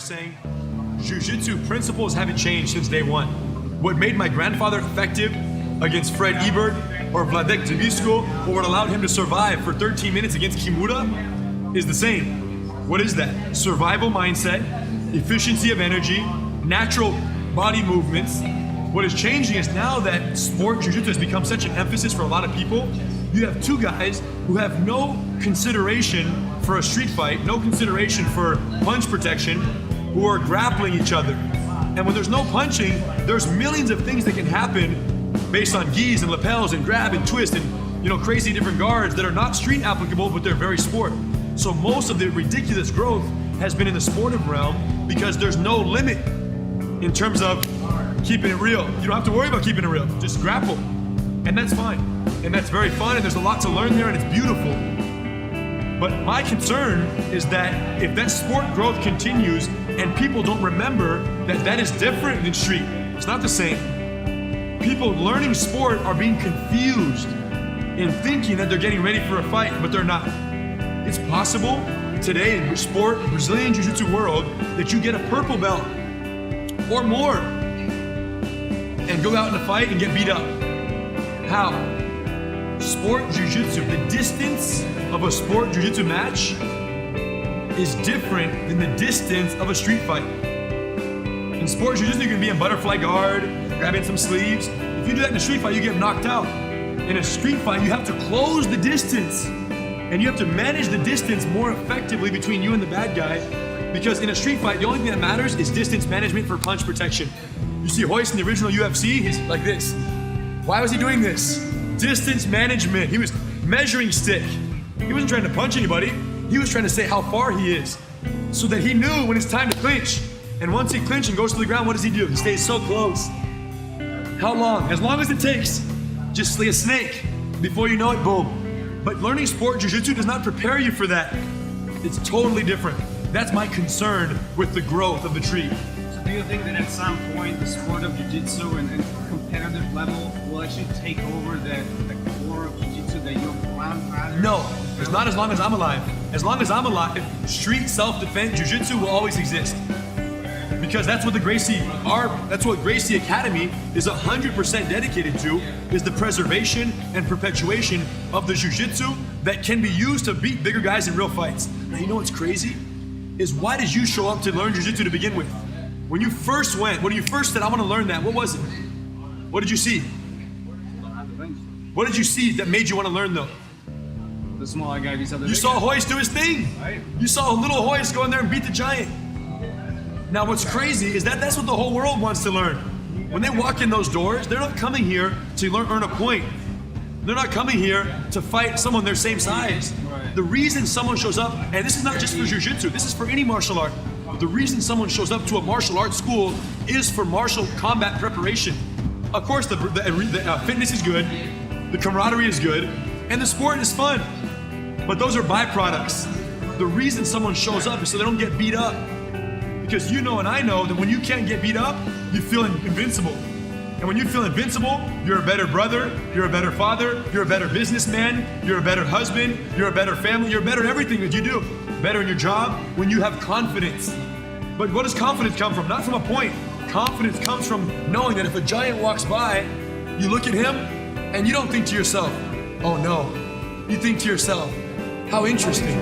saying, Jiu-Jitsu principles haven't changed since day one. What made my grandfather effective against Fred Ebert or Wladek Dzivistko, or what allowed him to survive for 13 minutes against Kimura, is the same. What is that? Survival mindset, efficiency of energy, natural body movements. What is changing is now that sport jiu-jitsu has become such an emphasis for a lot of people, you have two guys who have no consideration for a street fight, no consideration for punch protection, who are grappling each other. And when there's no punching, there's millions of things that can happen based on gis and lapels and grab and twist and crazy different guards that are not street applicable, but they're very sport. So most of the ridiculous growth has been in the sportive realm because there's no limit in terms of keeping it real. You don't have to worry about keeping it real. Just grapple. And that's fine. And that's very fun, and there's a lot to learn there, and it's beautiful. But my concern is that if that sport growth continues and people don't remember that that is different than street, it's not the same. People learning sport are being confused in thinking that they're getting ready for a fight, but they're not. It's possible today in sport, Brazilian Jiu-Jitsu world, that you get a purple belt or more and go out in a fight and get beat up. How? Sport Jiu-Jitsu, the distance of a sport Jiu-Jitsu match is different than the distance of a street fight. In sport Jiu-Jitsu, you can be in butterfly guard, grabbing some sleeves. If you do that in a street fight, you get knocked out. In a street fight, you have to close the distance, and you have to manage the distance more effectively between you and the bad guy, because in a street fight, the only thing that matters is distance management for punch protection. You see Royce in the original UFC, he's like this. Why was he doing this? Distance management. He was measuring stick. He wasn't trying to punch anybody. He was trying to say how far he is, so that he knew when it's time to clinch. And once he clinches and goes to the ground, what does he do? He stays so close. How long? As long as it takes. Just like a snake. Before you know it, boom. But learning sport jiu-jitsu does not prepare you for that. It's totally different. That's my concern with the growth of the tree. So do you think that at some point the sport of jiu-jitsu and competitive level will actually take over the core of jiu-jitsu that your grandfather? No, it's not as long as I'm alive. As long as I'm alive, street self-defense jiu-jitsu will always exist. Because that's what that's what Gracie Academy is 100% dedicated to, is the preservation and perpetuation of the jiu-jitsu that can be used to beat bigger guys in real fights. Now, you know what's crazy? Is why did you show up to learn jiu-jitsu to begin with? When you first went, when you first said, I want to learn that, what was it? What did you see? What did you see that made you want to learn though? The smaller guy beats up the You big saw guy. Royce do his thing. Right. You saw a little Royce go in there and beat the giant. Now what's crazy is that that's what the whole world wants to learn. When they walk in those doors, they're not coming here to earn a point. They're not coming here to fight someone their same size. Right. The reason someone shows up, and this is not just for jiu-jitsu, this is for any martial art. The reason someone shows up to a martial arts school is for martial combat preparation. Of course, the fitness is good, the camaraderie is good, and the sport is fun. But those are byproducts. The reason someone shows up is so they don't get beat up. Because you know and I know that when you can't get beat up, you feel invincible. And when you feel invincible, you're a better brother, you're a better father, you're a better businessman, you're a better husband, you're a better family, you're better at everything that you do. Better in your job when you have confidence. But what does confidence come from? Not from a point. Confidence comes from knowing that if a giant walks by, you look at him and you don't think to yourself, oh no. You think to yourself, how interesting.